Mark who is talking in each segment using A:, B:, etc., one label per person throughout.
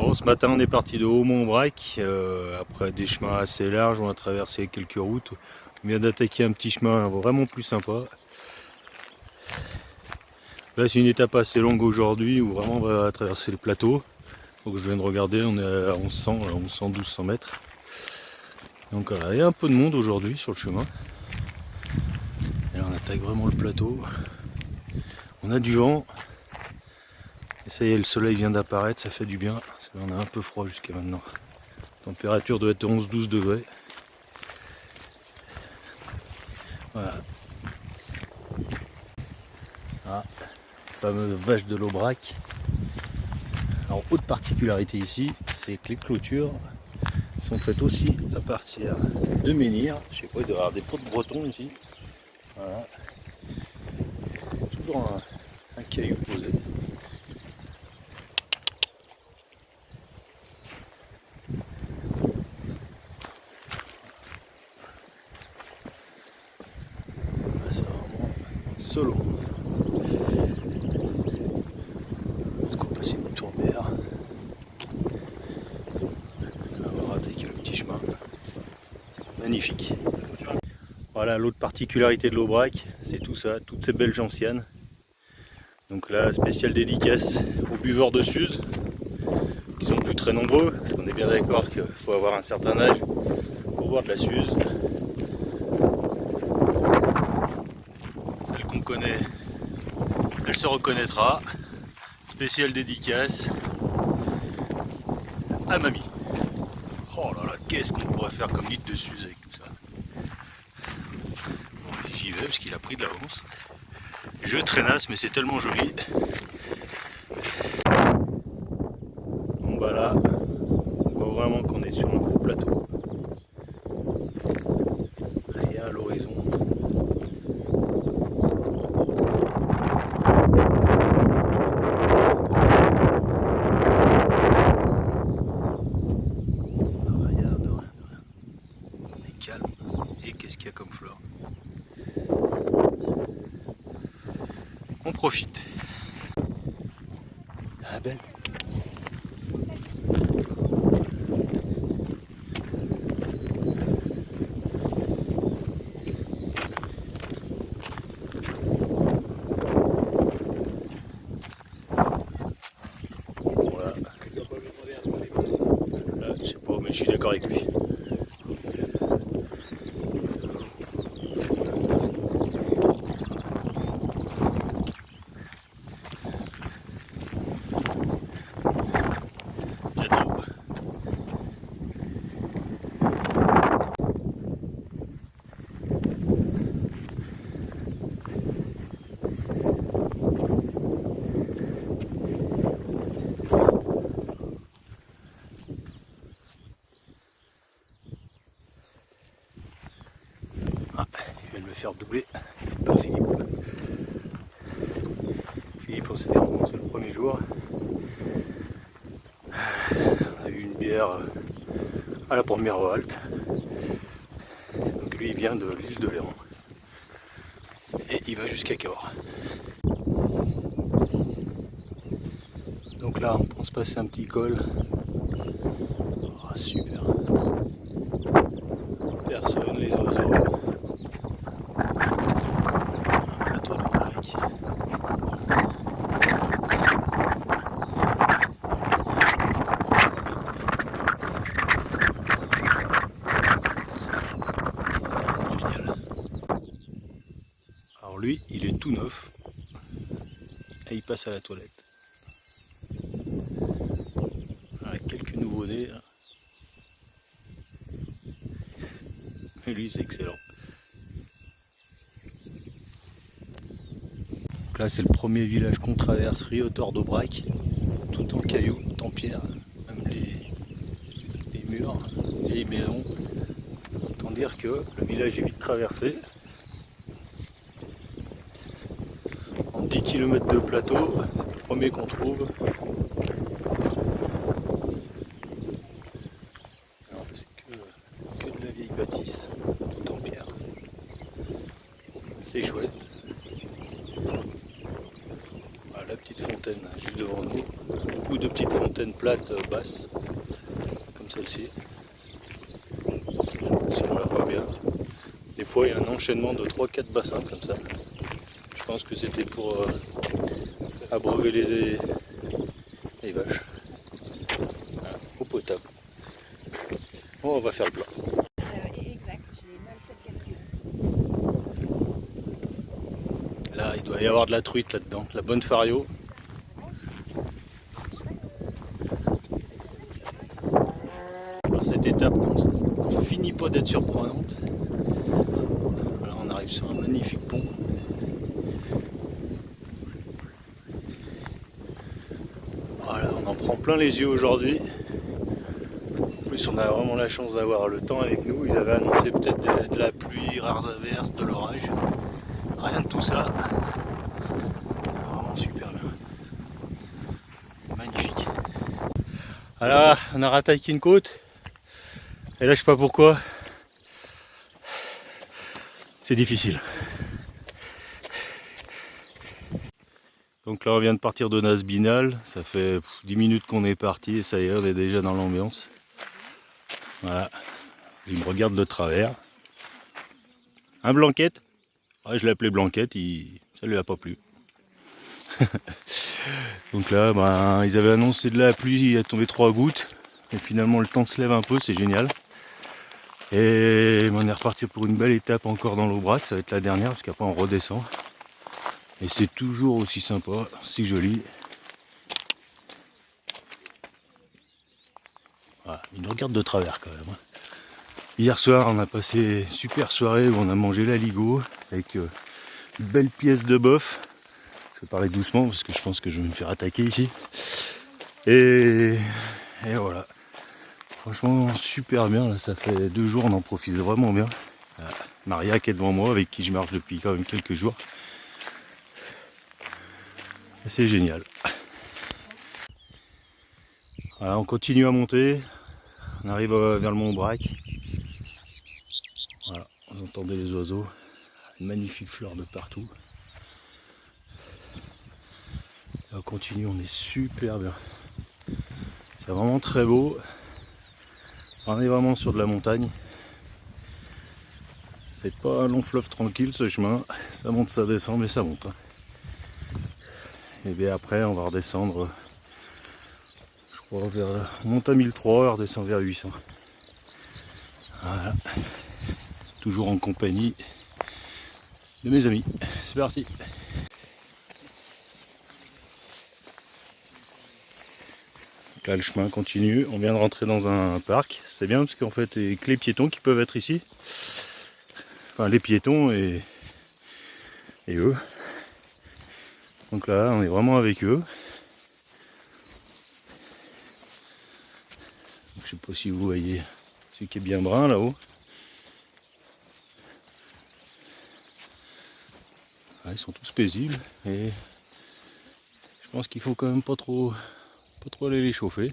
A: Bon, ce matin on est parti de Haut-Montbrac, après des chemins assez larges, on a traversé quelques routes, on vient d'attaquer un petit chemin vraiment plus sympa. Là c'est une étape assez longue aujourd'hui où vraiment on va traverser le plateau. Donc je viens de regarder, on est à 1100-1200 mètres. Donc il y a un peu de monde aujourd'hui sur le chemin. Et là on attaque vraiment le plateau. On a du vent. Et ça y est, le soleil vient d'apparaître, ça fait du bien. Parce qu'on a un peu froid jusqu'à maintenant. La température doit être 11-12 degrés. Voilà. Ah, la fameuse vache de l'Aubrac. Alors, autre particularité ici, c'est que les clôtures sont faites aussi à partir de menhirs. Je sais pas, il doit y avoir des pots de breton ici. Voilà. Toujours un caillou posé. C'est vraiment solo. On va passer une tourbière. On va attaquer le petit chemin. Magnifique. Voilà, l'autre particularité de l'Aubrac, c'est tout ça, toutes ces belles gentianes. Donc là, spéciale dédicace aux buveurs de Suze, qui sont plus très nombreux, parce qu'on est bien d'accord qu'il faut avoir un certain âge pour boire de la Suze. Celle qu'on connaît, elle se reconnaîtra. Spéciale dédicace à mamie. Oh là là, qu'est-ce qu'on pourrait faire comme litre de Suze avec tout ça. Bon, j'y vais parce qu'il a pris de l'avance. Je traînasse, mais c'est tellement joli. Bon bah là, on voit vraiment qu'on est sur un gros plateau. Rien à l'horizon. Rien de rien. On est calme. Et qu'est-ce qu'il y a comme flore? On profite. Ah belle. Voilà. Là, je sais pas, mais je suis d'accord avec lui. Ah, il vient de me faire doubler par Philippe. Philippe, on s'était rencontré le premier jour. On a eu une bière à la première halte. Donc lui, il vient de l'île de Léron. Et il va jusqu'à Cahors. Donc là, on pense passer un petit col. Oh, super. Personne, les oiseaux. À toi de break. Génial. Alors lui, il est tout neuf. Et il passe à la toilette. Avec quelques nouveaux-nés. Et lui, c'est excellent. Donc là, c'est le premier village qu'on traverse, Riotor d'Aubrac. Tout en cailloux, tout en pierre. Même les murs, les maisons. Autant dire que le village est vite traversé. En 10 km de plateau, c'est le premier qu'on trouve. Alors c'est que de la vieille bâtisse, tout en pierre. C'est chouette. Voilà, la petite fontaine juste devant nous. Beaucoup de petites fontaines. montagnes plates basses, comme celle-ci. Si on la voit bien. Des fois il y a un enchaînement de 3-4 bassins comme ça. Je pense que c'était pour abreuver les vaches. Voilà, eau potable. Bon, on va faire le plat.
B: Exact, j'ai mal fait le calcul.
A: Là, il doit y avoir de la truite là-dedans, la bonne fario. Alors, cette étape on finit pas d'être surprenante. Là, on arrive sur un magnifique pont. Voilà, on en prend plein les yeux aujourd'hui. En plus, on a vraiment la chance d'avoir le temps avec nous. Ils avaient annoncé peut-être de la pluie, rares averses, de l'orage. Rien de tout ça. Vraiment super bien. Magnifique. Alors, on a rattaqué une côte. Et là, je sais pas pourquoi. C'est difficile. Donc là, on vient de partir de Nasbinal. Ça fait 10 minutes qu'on est parti et ça y est, on est déjà dans l'ambiance. Voilà. Il me regarde de travers. Un Blanquette. Ouais, je l'ai appelé Blanquette, ça lui a pas plu. Donc là, ben, ils avaient annoncé de la pluie, il a tombé 3 gouttes. Et finalement, le temps se lève un peu, c'est génial. Et on est reparti pour une belle étape encore dans l'Aubrac. Ça va être la dernière parce qu'après on redescend. Et c'est toujours aussi sympa, si joli. Voilà, il nous regarde de travers quand même. Hier soir, on a passé une super soirée où on a mangé l'aligot avec une belle pièce de bœuf. Je vais parler doucement parce que je pense que je vais me faire attaquer ici. Et voilà. Franchement, super bien. Là, ça fait 2 jours, on en profite vraiment bien. Maria qui est devant moi, avec qui je marche depuis quand même quelques jours. C'est génial. Voilà, on continue à monter. On arrive vers le Mont Aubrac. Voilà, on entendait les oiseaux. Une magnifique fleur de partout. Et on continue, on est super bien. C'est vraiment très beau. On est vraiment sur de la montagne. C'est pas un long fleuve tranquille ce chemin. Ça monte, ça descend, mais ça monte. Et bien après, on va redescendre. Je crois on monte à 1003, on redescend vers 800. Voilà. Toujours en compagnie de mes amis. C'est parti. Là, le chemin continue. On vient de rentrer dans un parc. C'est bien parce qu'en fait, il y a que les piétons qui peuvent être ici. Enfin, les piétons et eux. Donc là, on est vraiment avec eux. Donc, je sais pas si vous voyez celui qui est bien brun là-haut. Ah, ils sont tous paisibles et je pense qu'il faut quand même pas trop aller les chauffer.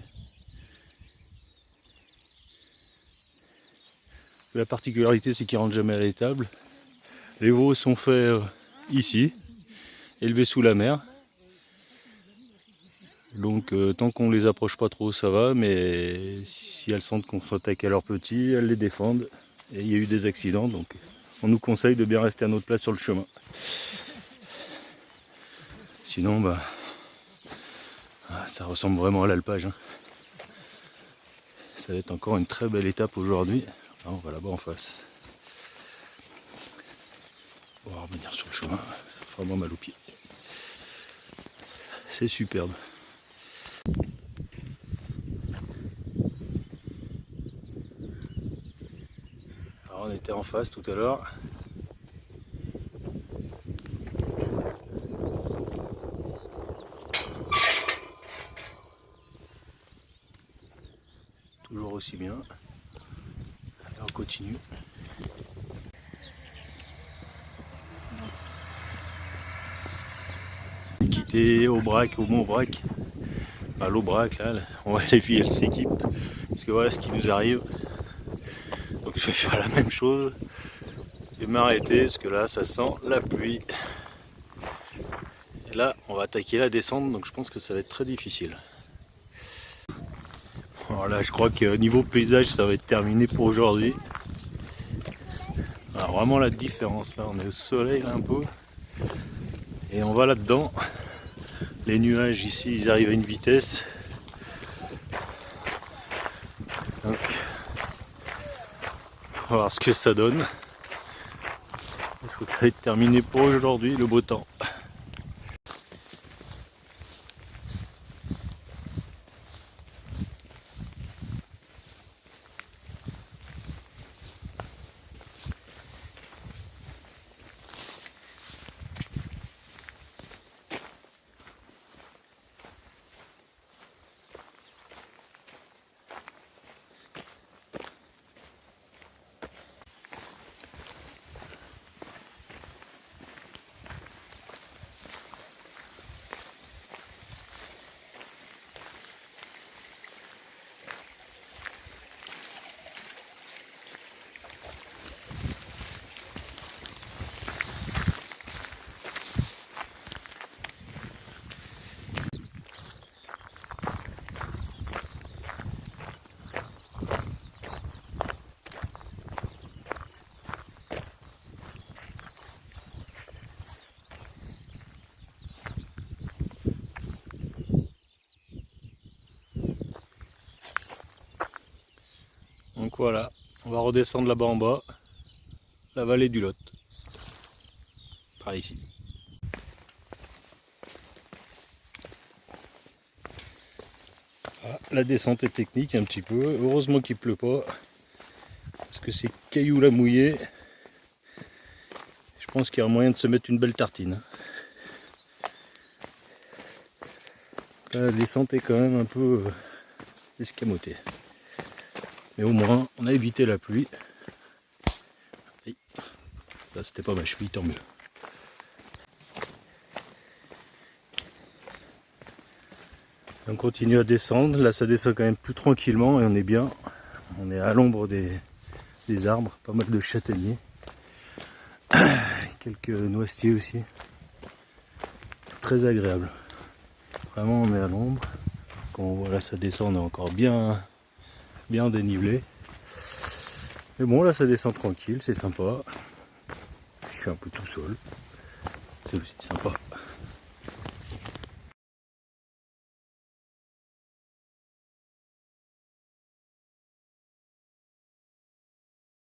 A: La particularité, c'est qu'ils rentrent jamais à l'étable. Les veaux sont faits ici, élevés sous la mer. Donc tant qu'on les approche pas trop, ça va, mais si elles sentent qu'on s'attaque à leurs petits, elles les défendent. Et il y a eu des accidents, donc on nous conseille de bien rester à notre place sur le chemin. Sinon, bah, ça ressemble vraiment à l'alpage. Hein. Ça va être encore une très belle étape aujourd'hui. On va là-bas en face. On va revenir sur le chemin. Ça fera vraiment mal aux pieds. C'est superbe. Alors on était en face tout à l'heure. Toujours aussi bien. Alors on continue. Quitter Aubrac, au Mont Aubrac. À l'Aubrac, là, on va les filles, elles s'équipent. Parce que voilà ce qui nous arrive. Donc je vais faire la même chose. Et m'arrêter, parce que là, ça sent la pluie. Et là, on va attaquer la descente, donc je pense que ça va être très difficile. Alors là je crois que niveau paysage ça va être terminé pour aujourd'hui. Alors vraiment la différence là, on est au soleil là un peu. Et on va là-dedans. Les nuages ici ils arrivent à une vitesse. Donc on va voir ce que ça donne. Je crois que ça va être terminé pour aujourd'hui, le beau temps. Donc voilà, on va redescendre là-bas en bas, la vallée du Lot, par ici. Voilà, la descente est technique un petit peu, heureusement qu'il pleut pas, parce que c'est cailloux là mouillé. Je pense qu'il y a moyen de se mettre une belle tartine. Là, la descente est quand même un peu escamotée. Mais au moins, on a évité la pluie. Là, c'était pas ma cheville, tant mieux. On continue à descendre. Là, ça descend quand même plus tranquillement et on est bien. On est à l'ombre des arbres, pas mal de châtaigniers. Quelques noisetiers aussi. Très agréable. Vraiment, on est à l'ombre. Quand on voit là, ça descend, on est encore bien dénivelé. Mais bon, là, ça descend tranquille, c'est sympa. Je suis un peu tout seul. C'est aussi sympa.